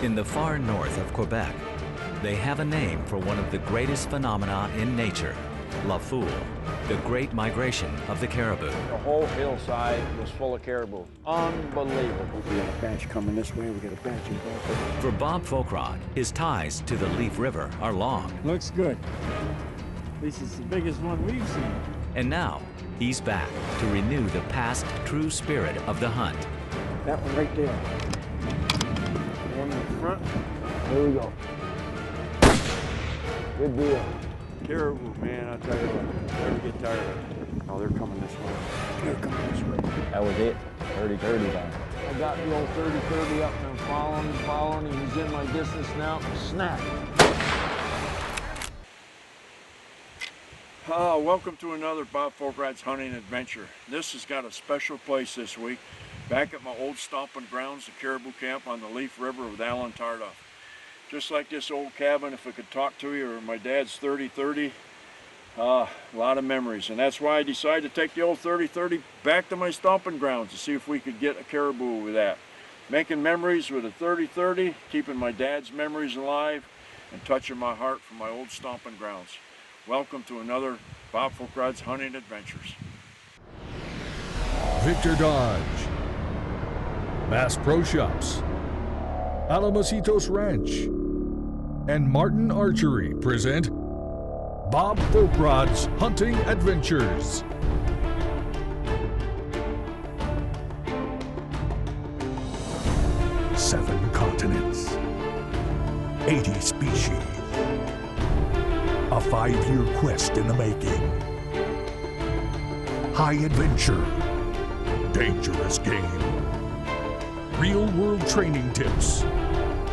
In the far north of Quebec, they have a name for one of the greatest phenomena in nature, La Foule, the great migration of the caribou. The whole hillside was full of caribou. Unbelievable. We got a batch coming this way, we got a batch in back. For Bob Folkrod, his ties to the Leaf River are long. Looks good. At least it's the biggest one we've seen. And now, he's back to renew the past true spirit of the hunt. That one right there. One in the front. There we go. Good deal. Caribou, man, I'll tell you what, never get tired of it. Oh, they're coming this way. They're coming this way. That was it. 30-30 down. I got the old 30-30 up and I'm following him. He's in my distance now. Snap. Welcome to another Bob Folkrod's hunting adventure. This has got a special place this week. Back at my old stomping grounds, the Caribou Camp on the Leaf River with Alan Tardoff. Just like this old cabin, if I could talk to you, or my dad's 30-30, a lot of memories. And that's why I decided to take the old 30-30 back to my stomping grounds to see if we could get a caribou with that. Making memories with a 30-30, keeping my dad's memories alive, and touching my heart from my old stomping grounds. Welcome to another Bob Folkrod's Hunting Adventures. Victor Dodge, Bass Pro Shops, Alamositos Ranch, and Martin Archery present Bob Folkrod's Hunting Adventures. Seven continents, 80 species, a 5-year quest in the making. High adventure, dangerous game, real-world training tips.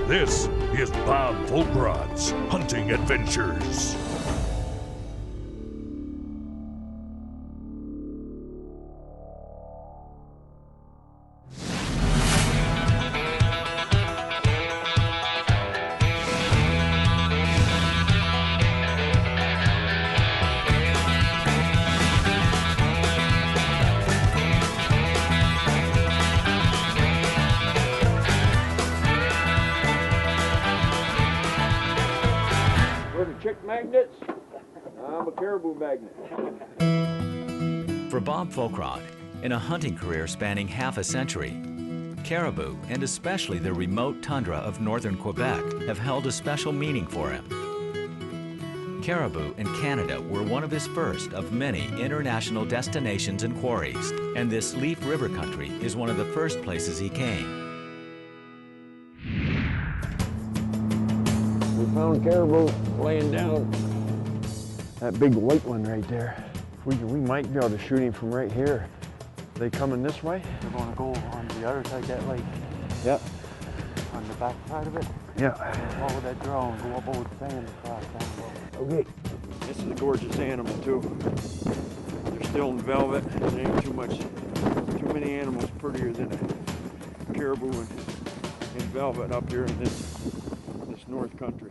This is Bob Folkrod's Hunting Adventures. Chick magnets, I'm a caribou magnet. For Bob Folkrod, in a hunting career spanning half a century, caribou, and especially the remote tundra of northern Quebec, have held a special meaning for him. Caribou in Canada were one of his first of many international destinations and quarries, and this Leaf River country is one of the first places he came. We found caribou laying down. That big white one right there. We might be able to shoot him from right here. Are they coming this way? They're going to go on the other side of that lake. Yep. On the back side of it. Yeah. Follow that draw and go up over the sand across down below. Okay. This is a gorgeous animal too. They're still in velvet. There ain't too many animals prettier than a caribou in velvet up here in this North Country.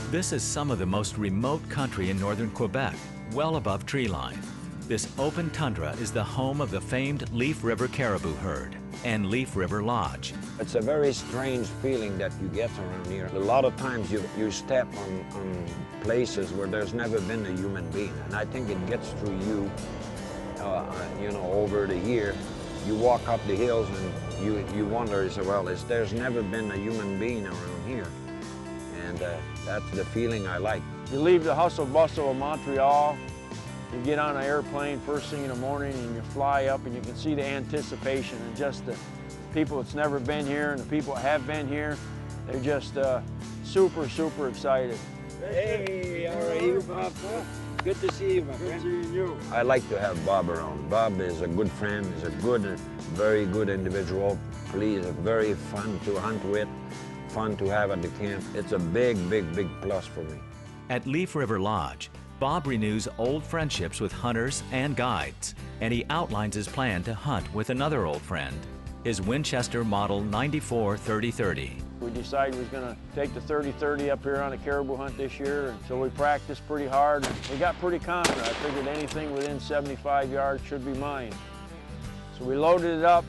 This is some of the most remote country in northern Quebec, well above tree line. This open tundra is the home of the famed Leaf River caribou herd and Leaf River Lodge. It's a very strange feeling that you get around here. A lot of times you step on places where there's never been a human being, and I think it gets through you, you know, over the year. You walk up the hills and you wonder, there's never been a human being around here. And that's the feeling I like. You leave the hustle bustle of Montreal, you get on an airplane first thing in the morning and you fly up and you can see the anticipation and just the people that's never been here and the people that have been here, they're just super, super excited. Hey, how are you, Bob? Good to see you, my friend. Good seeing you. I like to have Bob around. Bob is a good friend, he's a good, very good individual. He's very fun to hunt with, fun to have at the camp. It's a big, big, big plus for me. At Leaf River Lodge, Bob renews old friendships with hunters and guides, and he outlines his plan to hunt with another old friend, his Winchester Model 94 30-30. We decided we was going to take the 30-30 up here on a caribou hunt this year, and so we practiced pretty hard. We got pretty confident. I figured anything within 75 yards should be mine. So we loaded it up,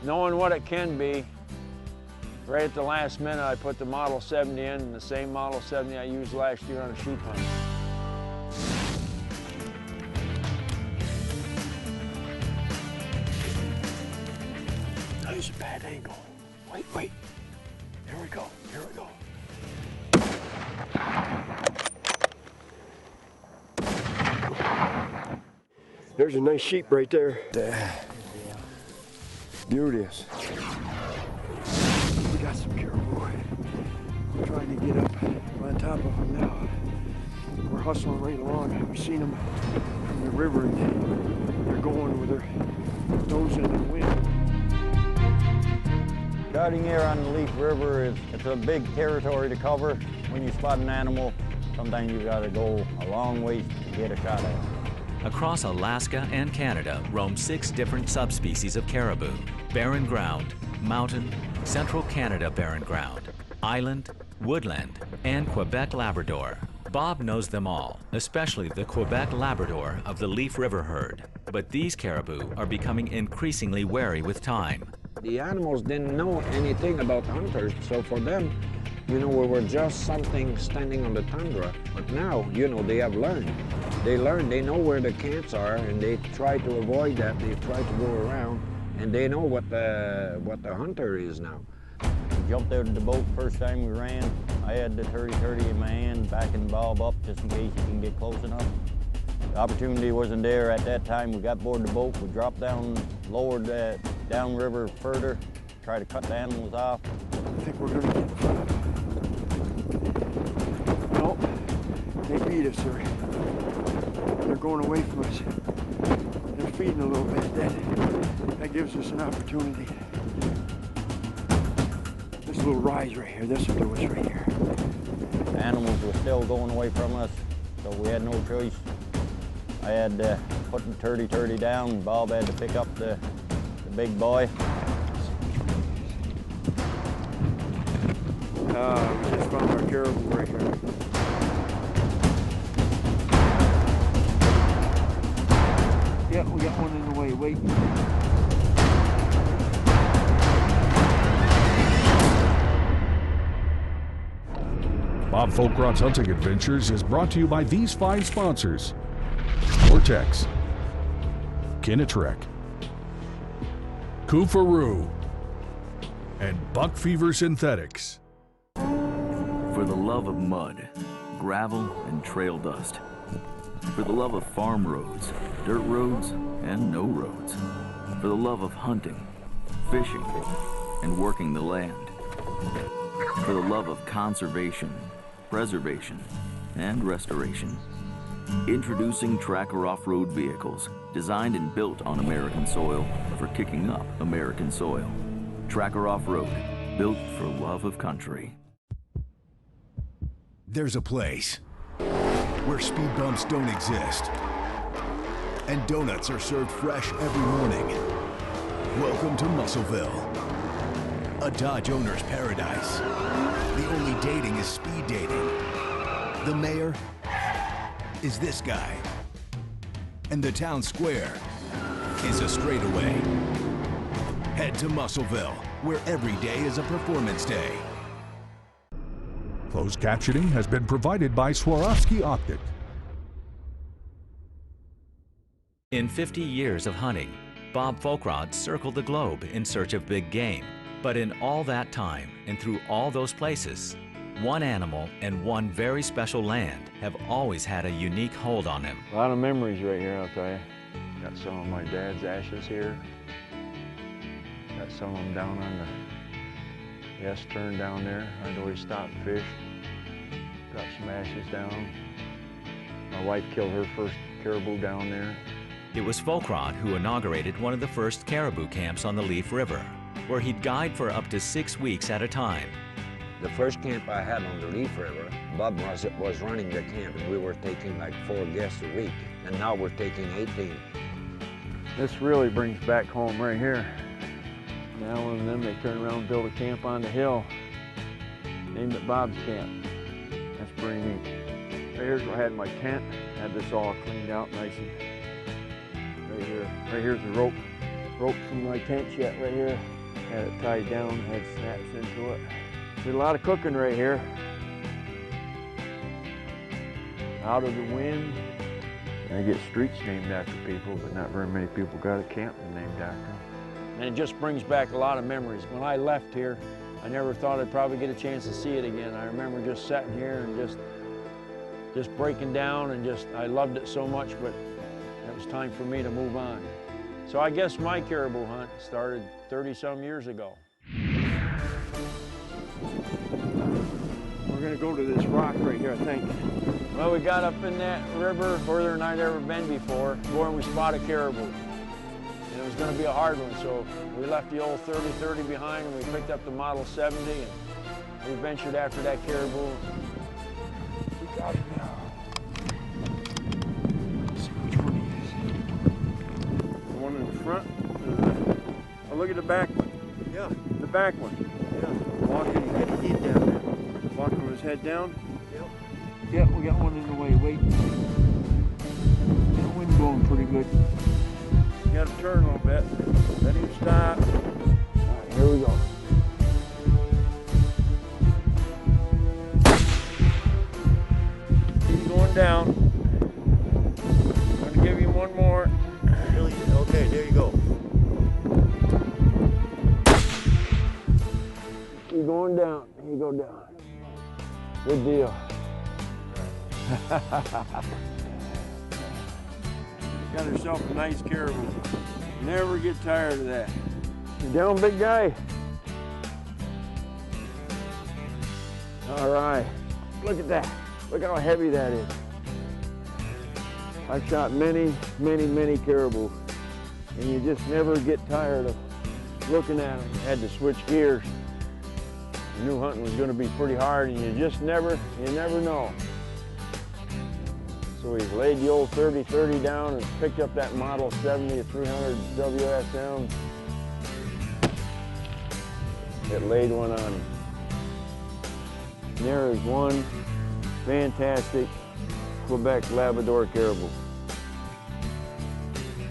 knowing what it can be. Right at the last minute, I put the Model 70 in, the same Model 70 I used last year on a sheep hunt. That is a bad angle. Wait, wait. Here we go, here we go. There's a nice sheep right there. Beauteous. We got some caribou. I'm trying to get up on top of them now. We're hustling right along. We've seen them from the river and they're going with their nose in the wind. Scouting here on the Leaf River, it's a big territory to cover. When you spot an animal, sometimes you've got to go a long ways to get a shot at it. Across Alaska and Canada roam 6 different subspecies of caribou: barren ground, mountain, central Canada barren ground, island, woodland, and Quebec Labrador. Bob knows them all, especially the Quebec Labrador of the Leaf River herd. But these caribou are becoming increasingly wary with time. The animals didn't know anything about hunters, so for them, you know, we were just something standing on the tundra. But now, you know, they have learned. They know where the camps are, and they try to avoid that. They try to go around, and they know what the hunter is now. We jumped out of the boat first time we ran. I had the 30-30 in my hand, backing Bob up just in case he can get close enough. The opportunity wasn't there at that time. We got aboard the boat, we dropped down, lowered downriver further, try to cut the animals off. I think we're gonna get... Nope, they beat us, sir. They're going away from us. They're feeding a little bit. That gives us an opportunity. This little rise right here, this will do us right here. The animals were still going away from us, so we had no choice. I had to put the 30-30 down. Bob had to pick up the big boy. We just found our caribou right here. Yeah, we got one in the way, wait. Bob Folkrod's Hunting Adventures is brought to you by these fine sponsors: Vortex, Kinatrek, Kufaru, and Buck Fever Synthetics. For the love of mud, gravel, and trail dust. For the love of farm roads, dirt roads, and no roads. For the love of hunting, fishing, and working the land. For the love of conservation, preservation, and restoration. Introducing Tracker off-road vehicles, designed and built on American soil for kicking up American soil. Tracker off-road, built for love of country. There's a place where speed bumps don't exist, and donuts are served fresh every morning. Welcome to Musselville, a Dodge owner's paradise. The only dating is speed dating. The mayor is this guy, and the town square is a straightaway. Head to Musselville, where every day is a performance day. Closed captioning has been provided by Swarovski Optic. In 50 years of hunting, Bob Folkrod circled the globe in search of big game. But in all that time, and through all those places, one animal and one very special land have always had a unique hold on him. A lot of memories right here, I'll tell you. Got some of my dad's ashes here. Got some of them down on the S-turn down there. I'd always stop and fish. Got some ashes down. My wife killed her first caribou down there. It was Folkrod who inaugurated one of the first caribou camps on the Leaf River, where he'd guide for up to 6 weeks at a time. The first camp I had on the Leaf River, Bob was running the camp, and we were taking like 4 guests a week, and now we're taking 18. This really brings back home right here. Now one of them, they turn around and build a camp on the hill, named it Bob's Camp. That's pretty neat. Right here's where I had my tent. Had this all cleaned out nice and right here. Right here's the rope from my tent yet right here. Had it tied down, had snaps into it. Did a lot of cooking right here. Out of the wind. I get streets named after people, but not very many people got a camping named after them. And it just brings back a lot of memories. When I left here, I never thought I'd probably get a chance to see it again. I remember just sitting here and just breaking down and I loved it so much, but it was time for me to move on. So I guess my caribou hunt started 30-some years ago. We're gonna go to this rock right here, I think. Well, we got up in that river further than I'd ever been before, where we spotted caribou. And it was gonna be a hard one, so we left the old 30-30 behind and we picked up the Model 70 and we ventured after that caribou. We got it now. Let's see which one he is. The one in the front? Oh, look at the back one. Yeah. The back one. Yeah. Walking. Get his head down there. Walking with his head down? Yep. Yeah, we got one in the way, wait. The wind blowing pretty good. You gotta turn a little bit. Let him stop. All right, here we go. He's going down. I'm gonna give him one more. Really? Okay, there you go. He's going down. He go down. Good deal. Got herself a nice caribou. Never get tired of that. You down, big guy? All right. Look at that. Look how heavy that is. I've shot many, many, many caribou, and you just never get tired of looking at them. Had to switch gears. I knew hunting was going to be pretty hard, and you never know. So we laid the old 30-30 down and picked up that Model 70 300 WSM. It laid one on him. And there is one fantastic Quebec Labrador caribou.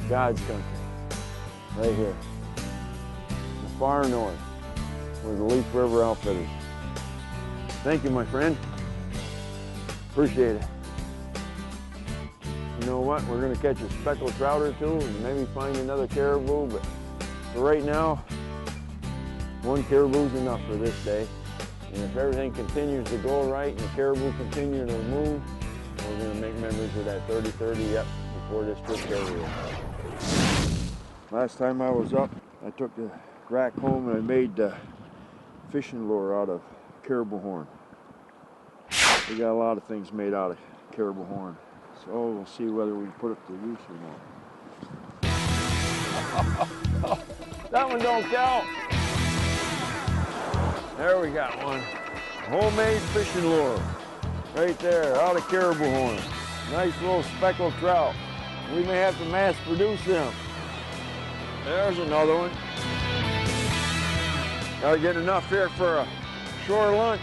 God's country, right here. The far north, where the Leaf River outfit is. Thank you, my friend. Appreciate it. You know what? We're going to catch a speckled trout or two and maybe find another caribou, but for right now, one caribou's enough for this day. And if everything continues to go right and the caribou continue to move, we're going to make memories of that 30-30 yep, before this trip's over. Last time I was up, I took the rack home and I made fishing lure out of caribou horn. We got a lot of things made out of caribou horn. So we'll see whether we can put it to use or not. That one don't count. There we got one. Homemade fishing lure. Right there, out of caribou horn. Nice little speckled trout. We may have to mass produce them. There's another one. Gotta get enough here for a shore lunch.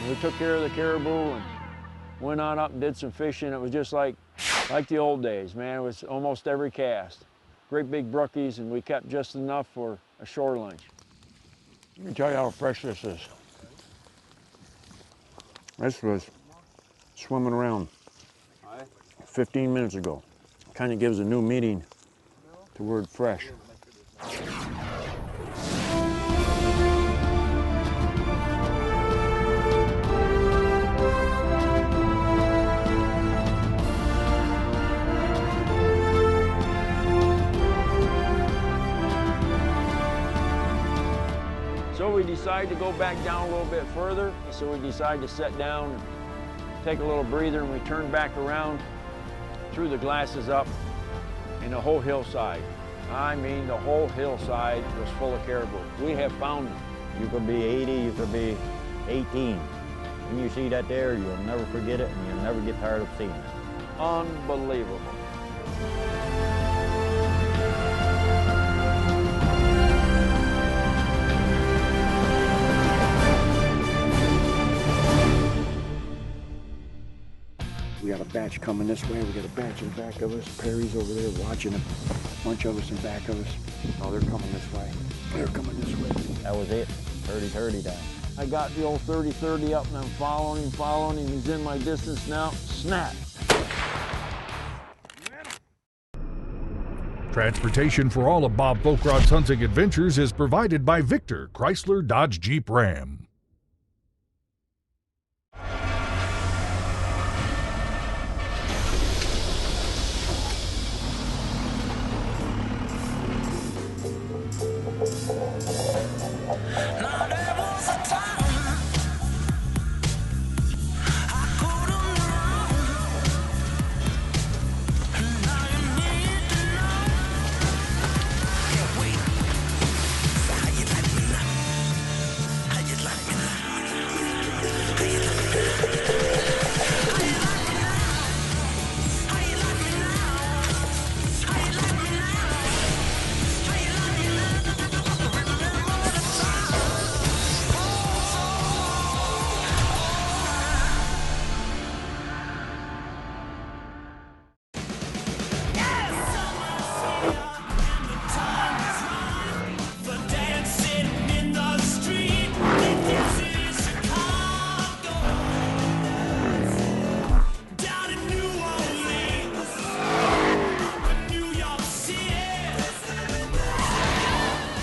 We took care of the caribou and went on up and did some fishing. It was just like the old days, man. It was almost every cast. Great big brookies, and we kept just enough for a shore lunch. Let me tell you how fresh this is. This was swimming around 15 minutes ago. Kind of gives a new meaning to the word fresh. So we decided to go back down a little bit further. So we decided to sit down and take a little breather, and we turned back around, threw the glasses up, and the whole hillside, I mean the whole hillside was full of caribou. We have found them. You could be 80, you could be 18. When you see that there, you'll never forget it, and you'll never get tired of seeing it. Unbelievable. We got a batch batch coming this way. We got a batch in back of us. Perry's over there watching them. A bunch of us in back of us. Oh, they're coming this way. They're coming this way. That was it. 30-30 down. I got the old 30-30 up and I'm following him. He's in my distance now. Snap. Transportation for all of Bob Folkrod's hunting adventures is provided by Victor Chrysler Dodge Jeep Ram.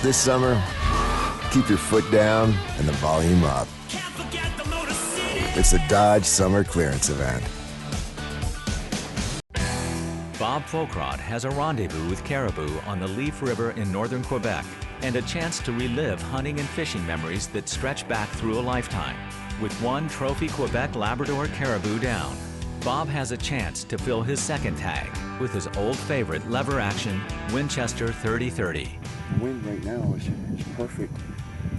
This summer, keep your foot down and the volume up. It's the Dodge Summer Clearance Event. Bob Folkrod has a rendezvous with Caribou on the Leaf River in northern Quebec and a chance to relive hunting and fishing memories that stretch back through a lifetime. With one trophy Quebec Labrador Caribou down, Bob has a chance to fill his second tag with his old favorite lever-action Winchester 30-30. The wind right now is perfect.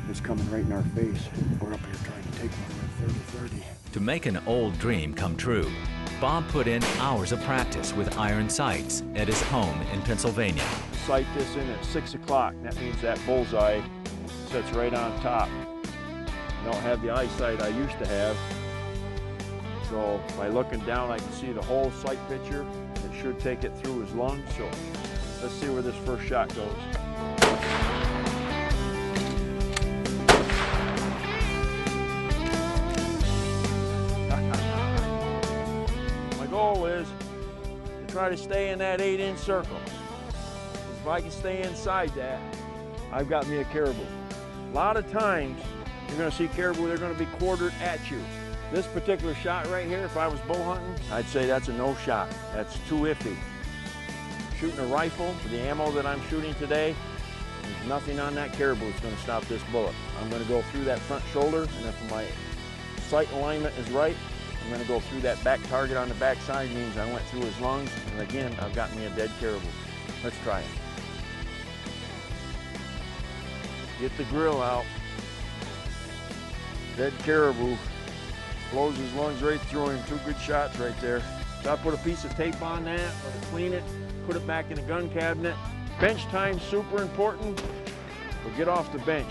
It's coming right in our face. We're up here trying to take one with 30-30. To make an old dream come true, Bob put in hours of practice with iron sights at his home in Pennsylvania. Sight this in at 6 o'clock. That means that bullseye sits right on top. I don't have the eyesight I used to have. So by looking down, I can see the whole sight picture. It should take it through his lungs. So let's see where this first shot goes. My goal is to try to stay in that 8-inch circle. If I can stay inside that, I've got me a caribou. A lot of times, you're gonna see caribou, they're gonna be quartered at you. This particular shot right here, if I was bow hunting, I'd say that's a no shot. That's too iffy. Shooting a rifle, for the ammo that I'm shooting today, there's nothing on that caribou that's gonna stop this bullet. I'm gonna go through that front shoulder, and if my sight alignment is right, I'm gonna go through that back target on the back side, means I went through his lungs, and again, I've got me a dead caribou. Let's try it. Get the grill out. Dead caribou. Blows his lungs right through him. 2 good shots right there. So I put a piece of tape on that, let it clean it, put it back in the gun cabinet. Bench time's super important, but get off the bench.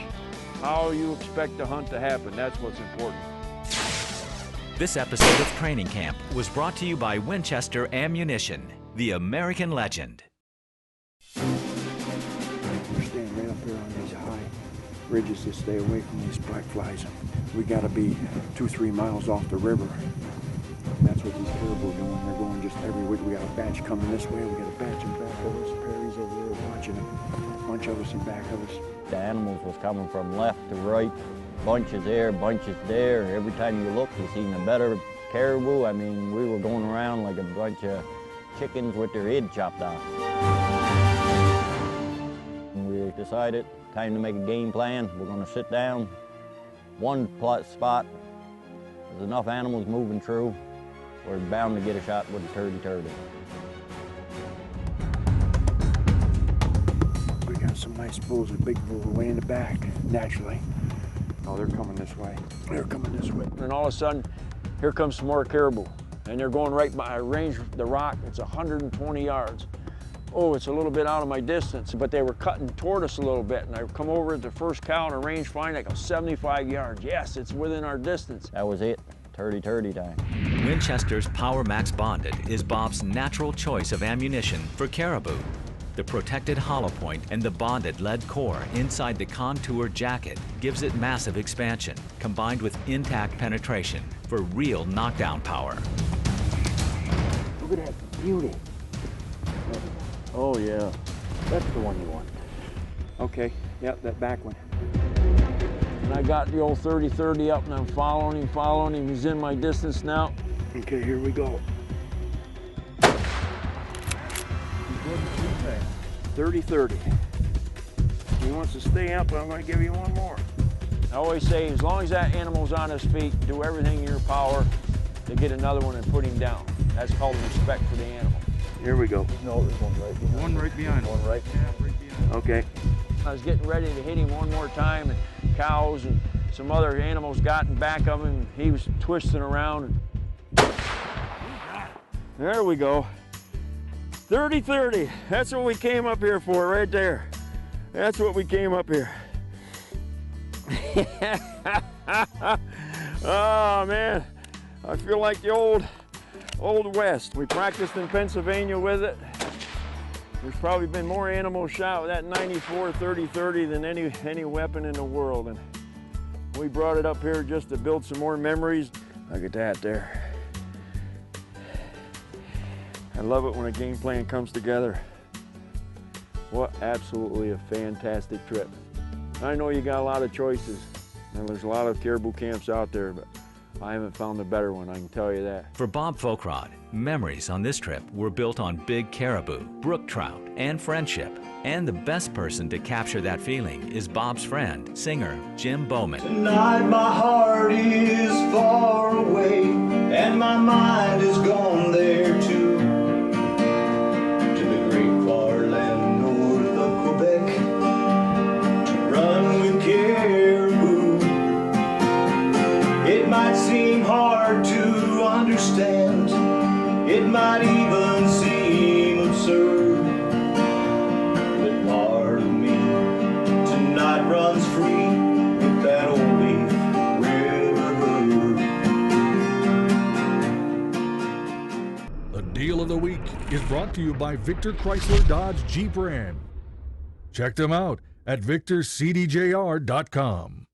How you expect the hunt to happen, that's what's important. This episode of Training Camp was brought to you by Winchester Ammunition, the American legend. We're staying right up here on these high ridges to stay away from these black flies. We got to be 2-3 miles off the river. That's what these caribou are doing. They're going just every week. We got a batch coming this way. We got a batch in back of us. Perry's over there watching them. A bunch of us in back of us. The animals was coming from left to right. Bunches there, bunches there. Every time you look, you seen a better caribou. I mean, we were going around like a bunch of chickens with their head chopped off. And we decided, time to make a game plan. We're gonna sit down, one spot. There's enough animals moving through. We're bound to get a shot with a 30-30. We got some nice bulls, a big bull way in the back, naturally. Oh, they're coming this way. They're coming this way. And all of a sudden, here comes some more caribou. And they're going right by, I range the rock, it's 120 yards. Oh, it's a little bit out of my distance, but they were cutting toward us a little bit. And I come over at the first cow and a range find, I go 75 yards. Yes, it's within our distance. That was it. 30-30 time. Winchester's Power Max Bonded is Bob's natural choice of ammunition for caribou. The protected hollow point and the bonded lead core inside the contour jacket gives it massive expansion, combined with intact penetration for real knockdown power. Look at that beauty. Oh yeah, that's the one you want. Okay, yep, that back one. And I got the old 30-30 up and I'm following him. He's in my distance now. Okay, here we go. 30-30. He wants to stay up, but I'm going to give you one more. I always say, as long as that animal's on his feet, do everything in your power to get another one and put him down. That's called respect for the animal. Here we go. No, there's one right behind. One right behind. One right. Yeah, right behind. Okay. I was getting ready to hit him one more time, and cows and some other animals got in back of him. He was twisting around. There we go. 30-30. That's what we came up here for, right there. That's what we came up here. Oh man, I feel like the old West. We practiced in Pennsylvania with it. There's probably been more animals shot with that 94 30-30 than any weapon in the world. And we brought it up here just to build some more memories. Look at that there. I love it when a game plan comes together. What absolutely a fantastic trip. I know you got a lot of choices, and there's a lot of caribou camps out there, but I haven't found a better one, I can tell you that. For Bob Folkrod, memories on this trip were built on big caribou, brook trout, and friendship. And the best person to capture that feeling is Bob's friend, singer Jim Bowman. Tonight my heart is far away, and my mind is gone there too. To the great far land north of Quebec, to run with caribou. It might seem hard to understand, it might even seem absurd, but part of me tonight runs free with that old Leaf River herd. The Deal of the Week is brought to you by Victor Chrysler Dodge Jeep Ram. Check them out at victorcdjr.com.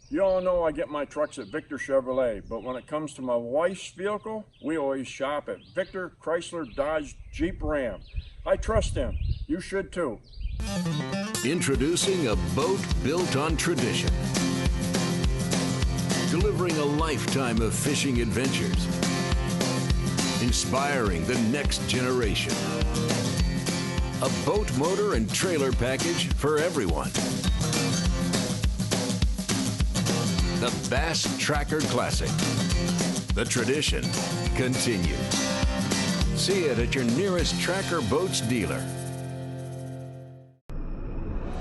You all know I get my trucks at Victor Chevrolet, but when it comes to my wife's vehicle, we always shop at Victor Chrysler Dodge Jeep Ram. I trust them. You should too. Introducing a boat built on tradition. Delivering a lifetime of fishing adventures. Inspiring the next generation. A boat, motor, and trailer package for everyone. The Bass Tracker Classic. The tradition continues. See it at your nearest Tracker Boats dealer.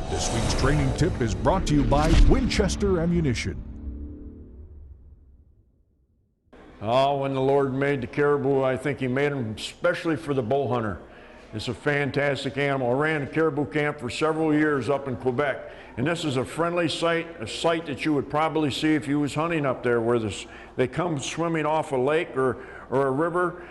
This week's training tip is brought to you by Winchester Ammunition. Oh, when the Lord made the caribou, I think he made them especially for the bow hunter. It's a fantastic animal. I ran a caribou camp for several years up in Quebec, and this is a friendly sight, a sight that you would probably see if you was hunting up there, where they come swimming off a lake or a river,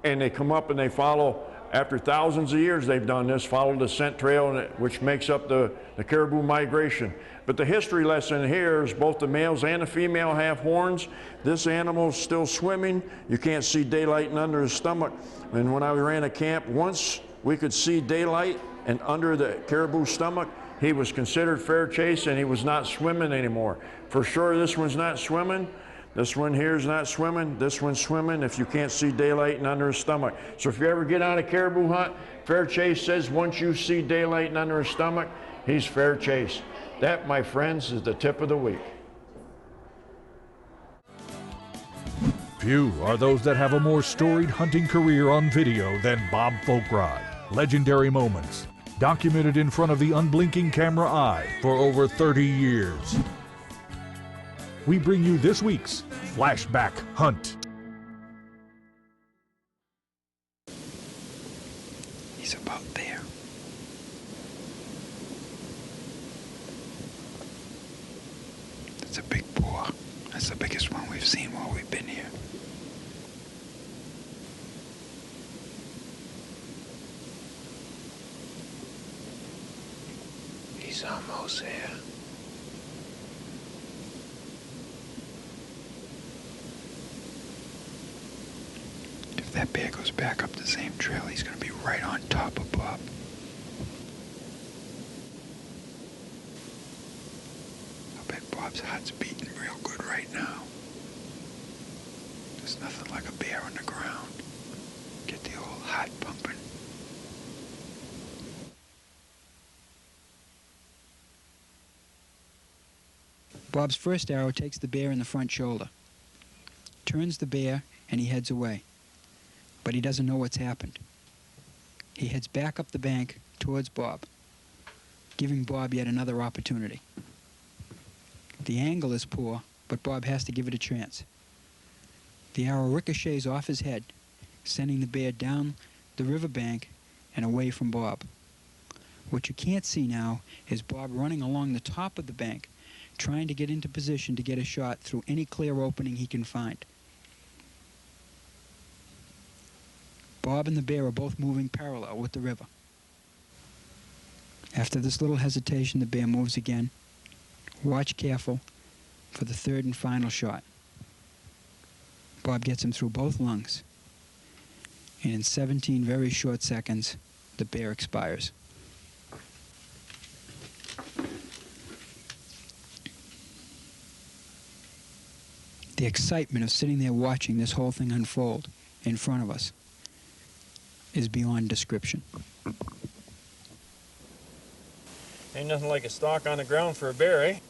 and they come up and they follow, after thousands of years they've done this, follow the scent trail, which makes up the caribou migration. But the history lesson here is both the males and the female have horns. This animal's still swimming. You can't see daylight under his stomach. And when I ran a camp, once we could see daylight and under the caribou stomach, he was considered fair chase and he was not swimming anymore. For sure, this one's not swimming. This one here is not swimming. This one's swimming if you can't see daylight and under his stomach. So if you ever get on a caribou hunt, fair chase says once you see daylight and under his stomach, he's fair chase. That, my friends, is the tip of the week. Few are those that have a more storied hunting career on video than Bob Folkrod. Legendary moments, documented in front of the unblinking camera eye for over 30 years. We bring you this week's Flashback Hunt. He's about there. That's a big boar. That's the biggest one we've seen while we've been here. He's almost there. If that bear goes back up the same trail, he's going to be right on top of Bob. I bet Bob's heart's beating real good right now. There's nothing like a bear on the ground. Get the old heart pumping. Bob's first arrow takes the bear in the front shoulder, turns the bear, and he heads away. But he doesn't know what's happened. He heads back up the bank towards Bob, giving Bob yet another opportunity. The angle is poor, but Bob has to give it a chance. The arrow ricochets off his head, sending the bear down the riverbank and away from Bob. What you can't see now is Bob running along the top of the bank, trying to get into position to get a shot through any clear opening he can find. Bob and the bear are both moving parallel with the river. After this little hesitation, the bear moves again. Watch careful for the third and final shot. Bob gets him through both lungs, and in 17 very short seconds, the bear expires. The excitement of sitting there watching this whole thing unfold in front of us is beyond description. Ain't nothing like a stalk on the ground for a bear, eh?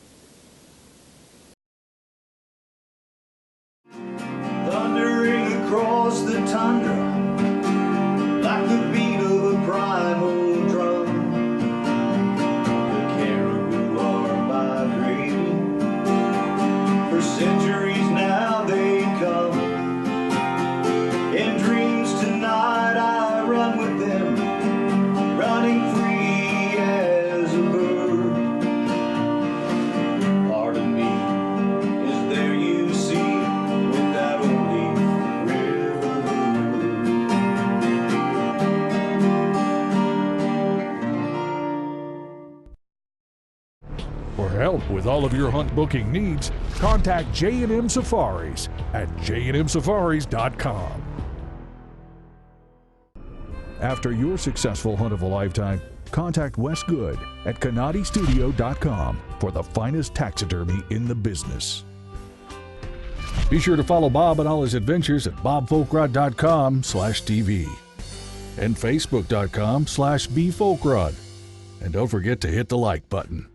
Thundering across the tundra like the beat of a primal drum. The caribou are migrating. For centuries now they come. In dreams tonight I run with them, running free as a bird. Part of me is there, you see, with that old Leaf River. For help with all of your hunt booking needs, contact J&M Safaris at jnmsafaris.com. After your successful hunt of a lifetime, contact Wes Good at canadistudio.com for the finest taxidermy in the business. Be sure to follow Bob and all his adventures at bobfolkrod.com/TV and facebook.com/bfolkrod. And don't forget to hit the like button.